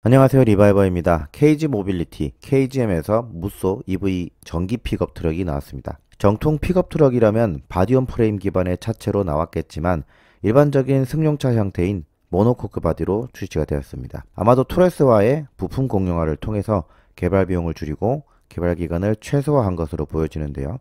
안녕하세요, 리바이버입니다. KG 모빌리티, KGM에서 무쏘 EV 전기 픽업 트럭이 나왔습니다. 정통 픽업 트럭이라면 바디온 프레임 기반의 차체로 나왔겠지만 일반적인 승용차 형태인 모노코크 바디로 출시가 되었습니다. 아마도 토레스와의 부품 공용화를 통해서 개발 비용을 줄이고 개발 기간을 최소화한 것으로 보여지는데요.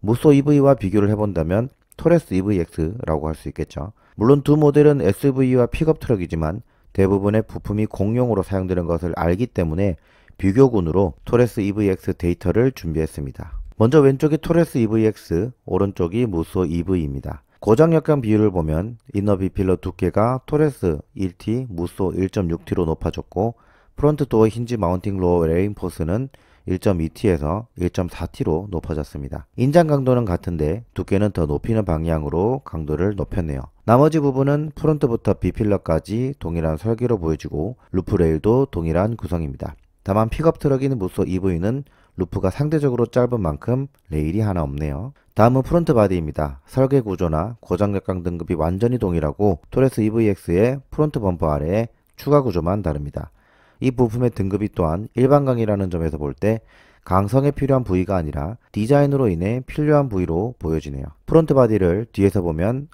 무쏘 EV와 비교를 해본다면 토레스 EVX라고 할 수 있겠죠. 물론 두 모델은 SUV와 픽업 트럭이지만 대부분의 부품이 공용으로 사용되는 것을 알기 때문에 비교군으로 토레스 EVX 데이터를 준비했습니다. 먼저 왼쪽이 토레스 EVX, 오른쪽이 무쏘 EV입니다. 고장역량 비율을 보면 이너 B필러 두께가 토레스 1T, 무쏘 1.6T로 높아졌고 프론트 도어 힌지 마운팅 로어 레인포스는 1.2T에서 1.4T로 높아졌습니다. 인장 강도는 같은데 두께는 더 높이는 방향으로 강도를 높였네요. 나머지 부분은 프론트부터 B필러까지 동일한 설계로 보여지고 루프 레일도 동일한 구성입니다. 다만 픽업 트럭인 무쏘 EV는 루프가 상대적으로 짧은 만큼 레일이 하나 없네요. 다음은 프론트 바디입니다. 설계 구조나 고장역강 등급이 완전히 동일하고 토레스 EVX의 프론트 범퍼 아래에 추가 구조만 다릅니다. 이 부품의 등급이 또한 일반강이라는 점에서 볼 때 강성에 필요한 부위가 아니라 디자인으로 인해 필요한 부위로 보여지네요. 프론트 바디를 뒤에서 보면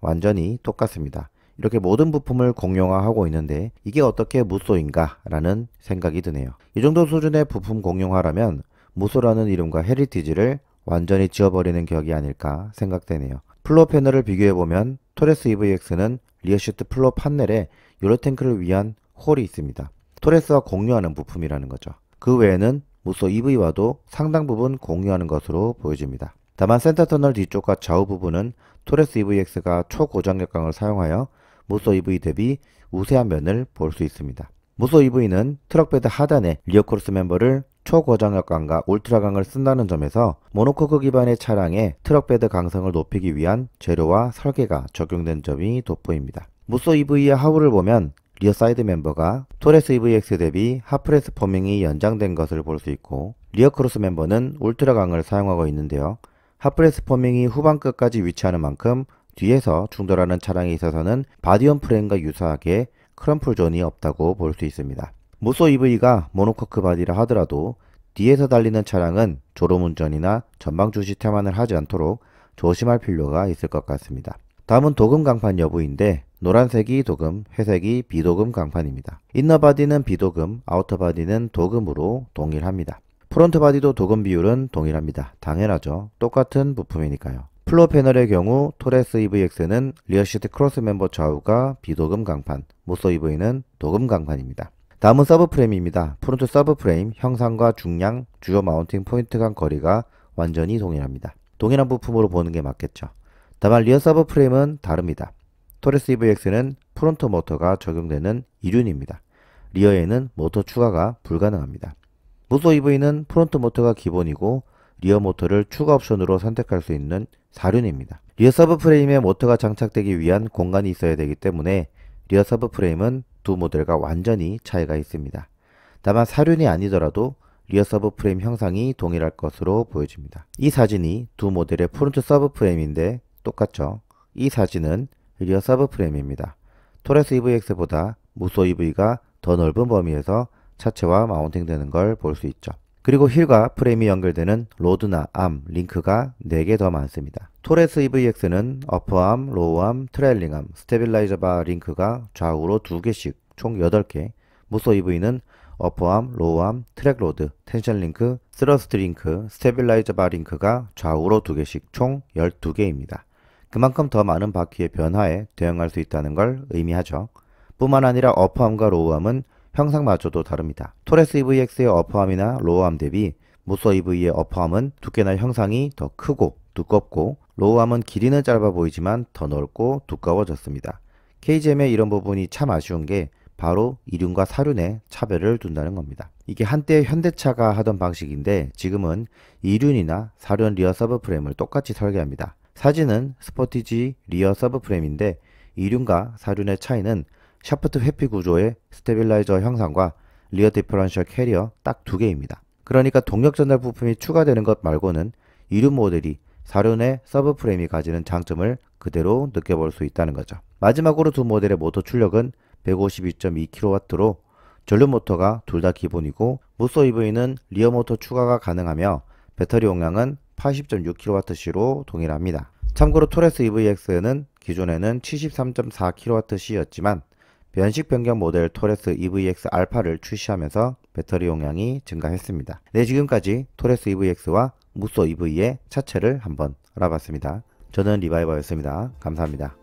완전히 똑같습니다. 이렇게 모든 부품을 공용화하고 있는데 이게 어떻게 무쏘인가 라는 생각이 드네요. 이 정도 수준의 부품 공용화라면 무쏘라는 이름과 헤리티지를 완전히 지워버리는 격이 아닐까 생각되네요. 플로어 패널을 비교해보면 토레스 EVX는 리어시트 플로어 판넬에 유로 탱크를 위한 홀이 있습니다. 토레스와 공유하는 부품이라는 거죠. 그 외에는 무쏘 EV와도 상당 부분 공유하는 것으로 보여집니다. 다만 센터 터널 뒤쪽과 좌우 부분은 토레스 EVX가 초고장역강을 사용하여 무쏘 EV 대비 우세한 면을 볼 수 있습니다. 무쏘 EV는 트럭베드 하단에 리어 크로스 멤버를 초고장역강과 울트라강을 쓴다는 점에서 모노코크 기반의 차량의 트럭베드 강성을 높이기 위한 재료와 설계가 적용된 점이 돋보입니다. 무쏘 EV의 하부를 보면 리어 사이드 멤버가 토레스 EVX 대비 핫프레스 포밍이 연장된 것을 볼 수 있고 리어 크로스 멤버는 울트라강을 사용하고 있는데요. 핫프레스 포밍이 후방 끝까지 위치하는 만큼 뒤에서 충돌하는 차량에 있어서는 바디온 프레임과 유사하게 크럼플 존이 없다고 볼 수 있습니다. 무쏘 EV가 모노코크 바디라 하더라도 뒤에서 달리는 차량은 졸음운전이나 전방 주시 태만을 하지 않도록 조심할 필요가 있을 것 같습니다. 다음은 도금 강판 여부인데 노란색이 도금, 회색이 비도금 강판입니다. 인너 바디는 비도금, 아우터 바디는 도금으로 동일합니다. 프론트 바디도 도금 비율은 동일합니다. 당연하죠. 똑같은 부품이니까요. 플로어 패널의 경우 토레스 EVX는 리어시트 크로스 멤버 좌우가 비도금 강판, 무쏘 EV는 도금 강판입니다. 다음은 서브프레임입니다. 프론트 서브프레임 형상과 중량, 주요 마운팅 포인트 간 거리가 완전히 동일합니다. 동일한 부품으로 보는 게 맞겠죠. 다만 리어 서브프레임은 다릅니다. 토레스 EVX는 프론트 모터가 적용되는 이륜입니다. 리어에는 모터 추가가 불가능합니다. 무쏘 EV는 프론트 모터가 기본이고 리어 모터를 추가 옵션으로 선택할 수 있는 사륜입니다. 리어 서브프레임에 모터가 장착되기 위한 공간이 있어야 되기 때문에 리어 서브프레임은 두 모델과 완전히 차이가 있습니다. 다만 사륜이 아니더라도 리어 서브프레임 형상이 동일할 것으로 보여집니다. 이 사진이 두 모델의 프론트 서브프레임인데 똑같죠? 이 사진은 리어 서브프레임입니다. 토레스 EVX보다 무쏘 EV가 더 넓은 범위에서 차체와 마운팅 되는 걸 볼 수 있죠. 그리고 휠과 프레임이 연결되는 로드나 암, 링크가 4개 더 많습니다. 토레스 EVX는 어퍼암, 로우암, 트레일링암, 스테빌라이저 바 링크가 좌우로 2개씩 총 8개, 무쏘 EV는 어퍼암, 로우암, 트랙 로드, 텐션 링크, 스러스트 링크, 스테빌라이저 바 링크가 좌우로 2개씩 총 12개입니다. 그만큼 더 많은 바퀴의 변화에 대응할 수 있다는 걸 의미하죠. 뿐만 아니라 어퍼암과 로우암은 형상마저도 다릅니다. 토레스 EVX의 어퍼암이나 로우암 대비 무쏘 EV의 어퍼암은 두께나 형상이 더 크고 두껍고 로우암은 길이는 짧아 보이지만 더 넓고 두꺼워졌습니다. KGM의 이런 부분이 참 아쉬운 게 바로 이륜과 사륜의 차별을 둔다는 겁니다. 이게 한때 현대차가 하던 방식인데 지금은 이륜이나 사륜 리어 서브프레임을 똑같이 설계합니다. 사진은 스포티지 리어 서브프레임인데 이륜과 사륜의 차이는 샤프트 회피 구조의 스테빌라이저 형상과 리어 디퍼런셜 캐리어 딱 2개입니다. 그러니까 동력 전달 부품이 추가되는 것 말고는 이륜 모델이 사륜의 서브프레임이 가지는 장점을 그대로 느껴볼 수 있다는 거죠. 마지막으로 두 모델의 모터 출력은 152.2kW로 전륜 모터가 둘 다 기본이고 무쏘 EV는 리어 모터 추가가 가능하며 배터리 용량은 80.6kWh로 동일합니다. 참고로 토레스 EVX는 기존에는 73.4kWh였지만 변식 변경 모델 토레스 EVX 알파를 출시하면서 배터리 용량이 증가했습니다. 네, 지금까지 토레스 EVX와 무쏘 EV의 차체를 한번 알아봤습니다. 저는 리바이버였습니다. 감사합니다.